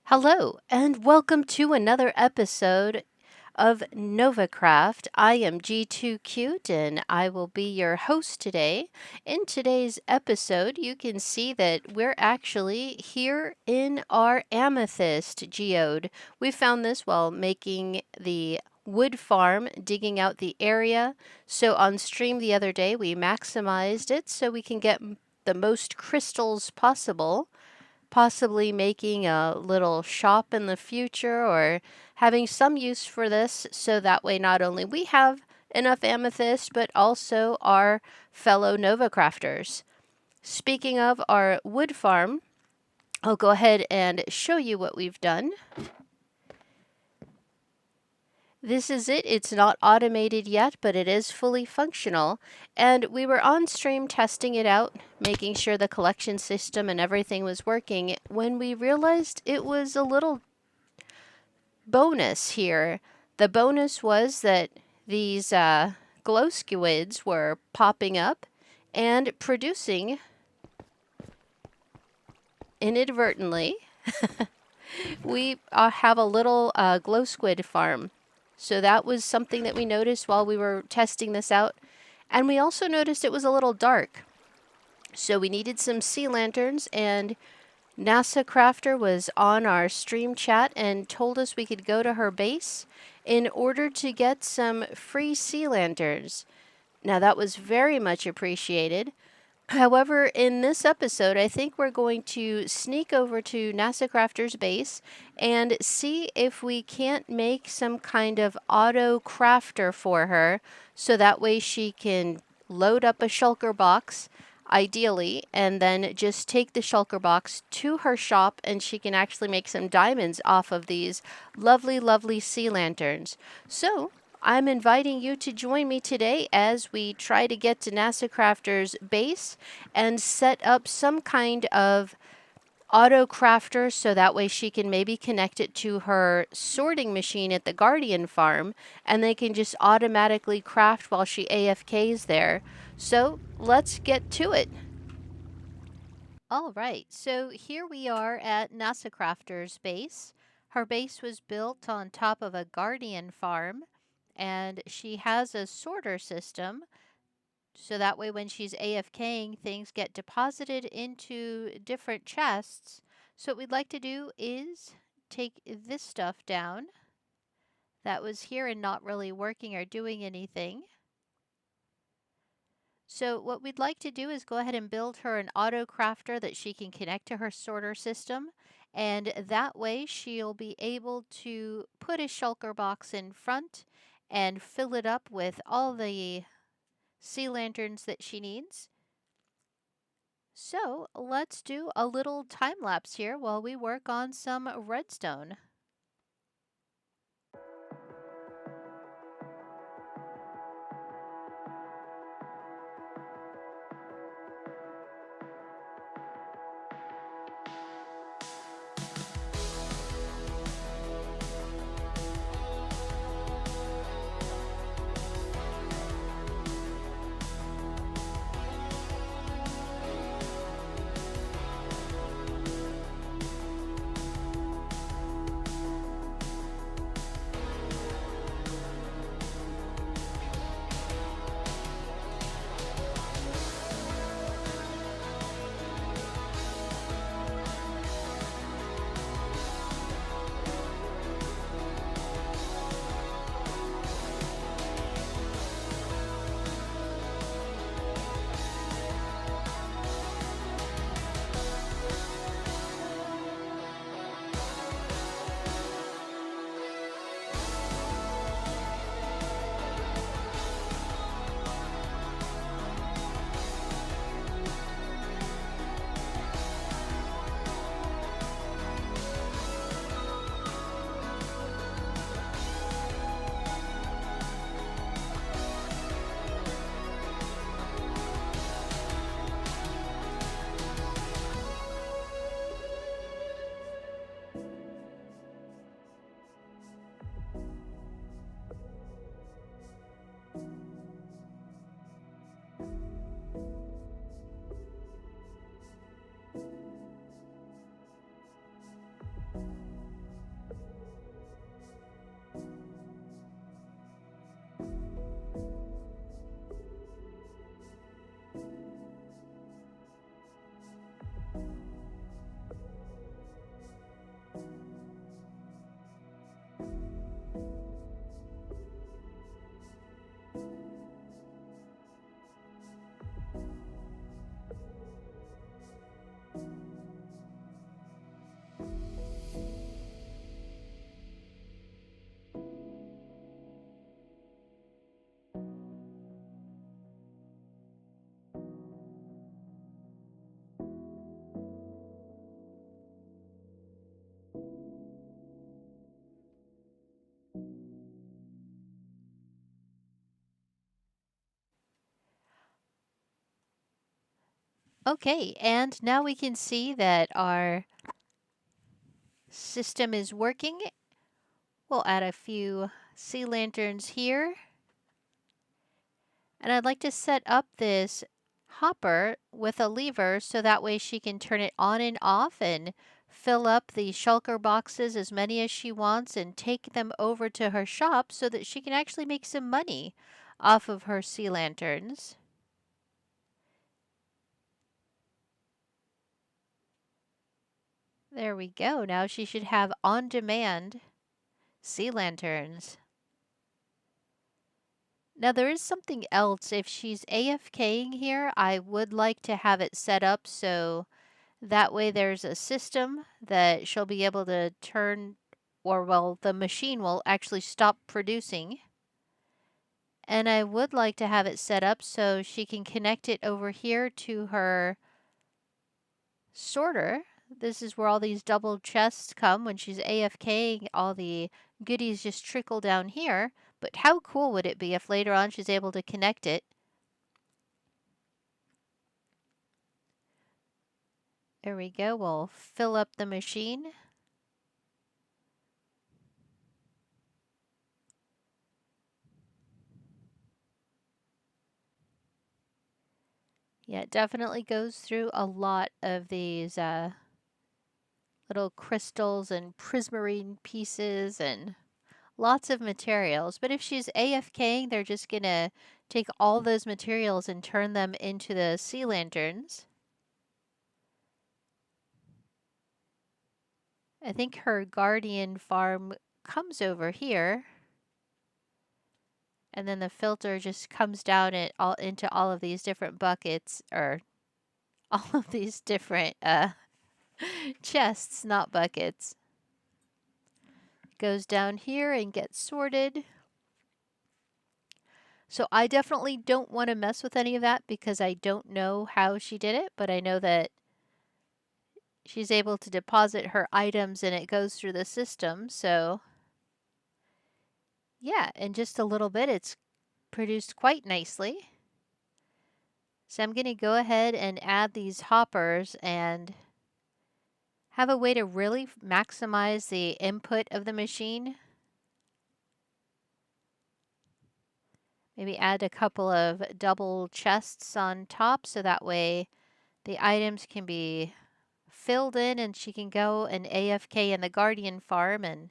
Hello, and welcome to another episode of NovaCraft. I am G2Cute, and I will be your host today. In today's episode, you can see that we're actually here in our amethyst geode. We found this while making the wood farm, digging out the area. So on stream the other day, we maximized it so we can get the most crystals possible, possibly making a little shop in the future or having some use for this, so that way not only we have enough amethyst, but also our fellow NovaCrafters. Speaking of our wood farm, I'll go ahead and show you what we've done. This is it. It's not automated yet, but it is fully functional. And we were on stream testing it out, making sure the collection system and everything was working, when we realized it was a little bonus here. The bonus was that these glow squids were popping up and producing inadvertently. We have a little glow squid farm. So that was something that we noticed while we were testing this out. And we also noticed it was a little dark. So we needed some sea lanterns, and NasaCrafter was on our stream chat and told us we could go to her base in order to get some free sea lanterns. Now that was very much appreciated. However, in this episode, I think we're going to sneak over to NasaCrafter's base and see if we can't make some kind of auto crafter for her, so that way she can load up a shulker box, ideally, and then just take the shulker box to her shop, and she can actually make some diamonds off of these lovely, lovely sea lanterns. So I'm inviting you to join me today as we try to get to NasaCrafter's base and set up some kind of auto crafter, so that way she can maybe connect it to her sorting machine at the Guardian farm, and they can just automatically craft while she AFKs there. So let's get to it. All right, so here we are at NasaCrafter's base. Her base was built on top of a Guardian farm, and she has a sorter system, so that way when she's AFKing, things get deposited into different chests. So what we'd like to do is take this stuff down that was here and not really working or doing anything. So what we'd like to do is go ahead and build her an auto crafter that she can connect to her sorter system, and that way she'll be able to put a shulker box in front and fill it up with all the sea lanterns that she needs. So let's do a little time lapse here while we work on some redstone. Okay, and now we can see that our system is working. We'll add a few sea lanterns here. And I'd like to set up this hopper with a lever so that way she can turn it on and off and fill up the shulker boxes, as many as she wants, and take them over to her shop so that she can actually make some money off of her sea lanterns. There we go. Now she should have on-demand sea lanterns. Now there is something else. If she's AFKing here, I would like to have it set up so that way there's a system that she'll be able to turn, or well, the machine will actually stop producing. And I would like to have it set up so she can connect it over here to her sorter. This is where all these double chests come. When she's AFKing, all the goodies just trickle down here. But how cool would it be if later on she's able to connect it? There we go. We'll fill up the machine. Yeah, it definitely goes through a lot of these little crystals and prismarine pieces and lots of materials. But if she's AFKing, they're just going to take all those materials and turn them into the sea lanterns. I think her guardian farm comes over here. And then the filter just comes down into all of these different buckets, or all of these different chests, not buckets. Goes down here and gets sorted. So I definitely don't want to mess with any of that because I don't know how she did it, but I know that she's able to deposit her items and it goes through the system. So yeah, in just a little bit, it's produced quite nicely. So I'm going to go ahead and add these hoppers and have a way to really maximize the input of the machine. Maybe add a couple of double chests on top so that way the items can be filled in and she can go and AFK in the guardian farm and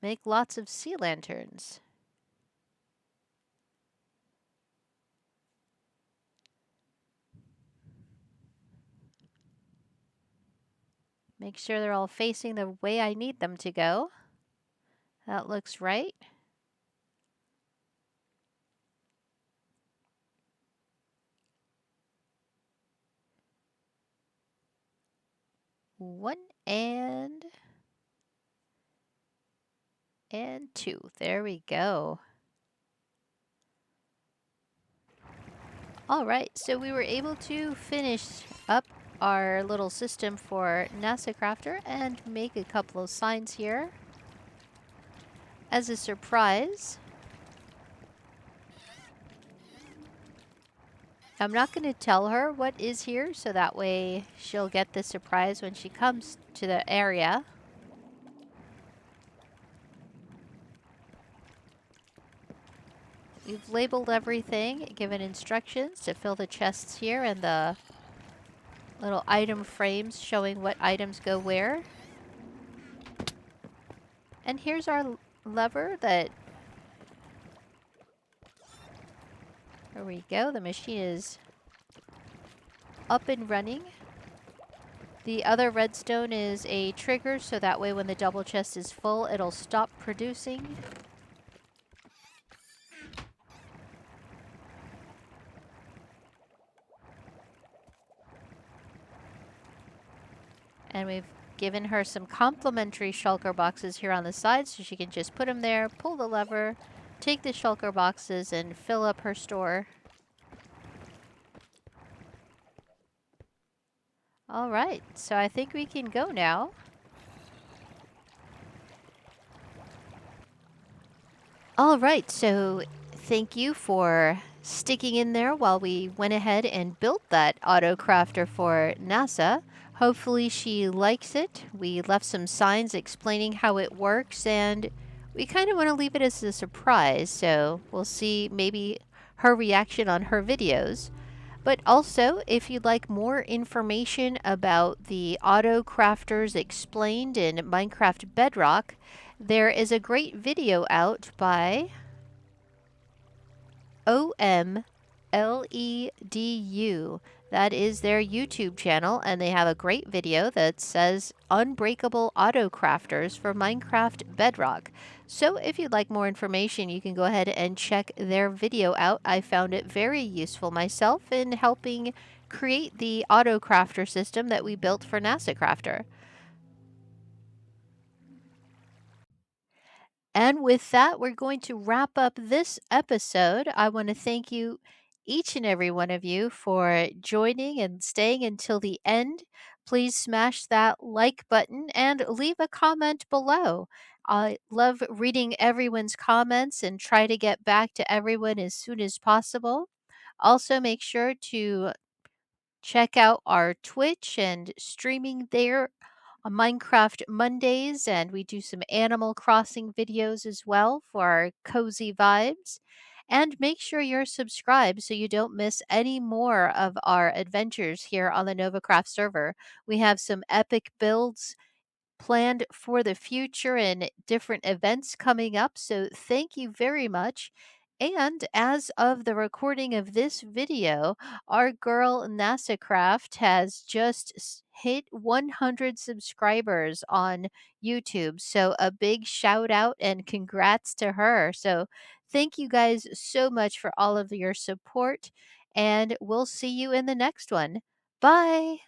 make lots of sea lanterns. Make sure they're all facing the way I need them to go. That looks right. One and two. There we go. All right, so we were able to finish up our little system for NasaCrafter and make a couple of signs here as a surprise. I'm not going to tell her what is here, so that way she'll get the surprise when she comes to the area. We've labeled everything, given instructions to fill the chests here and the little item frames showing what items go where. And here's our lever that... There we go, the machine is up and running. The other redstone is a trigger, so that way when the double chest is full, it'll stop producing. And we've given her some complimentary shulker boxes here on the side, so she can just put them there, pull the lever, take the shulker boxes, and fill up her store. All right, so I think we can go now. All right, so Thank you for sticking in there while we went ahead and built that AutoCrafter for NASA. Hopefully she likes it. We left some signs explaining how it works, and we kind of want to leave it as a surprise, so we'll see maybe her reaction on her videos. But also, if you'd like more information about the AutoCrafters explained in Minecraft Bedrock, there is a great video out by OMLEDU. That is their YouTube channel, and they have a great video that says Unbreakable Auto Crafters for Minecraft Bedrock. So if you'd like more information, you can go ahead and check their video out. I found it very useful myself in helping create the auto crafter system that we built for NasaCrafter. And with that, we're going to wrap up this episode. I want to thank you, each and every one of you, for joining and staying until the end. Please smash that like button and leave a comment below. I love reading everyone's comments and try to get back to everyone as soon as possible. Also, make sure to check out our Twitch and streaming there on Minecraft Mondays, and we do some Animal Crossing videos as well for our cozy vibes. And make sure you're subscribed so you don't miss any more of our adventures here on the NovaCraft server. We have some epic builds planned for the future and different events coming up. So thank you very much. And as of the recording of this video, our girl NasaCraft has just hit 100 subscribers on YouTube. So a big shout out and congrats to her. So thank you guys so much for all of your support, and we'll see you in the next one. Bye.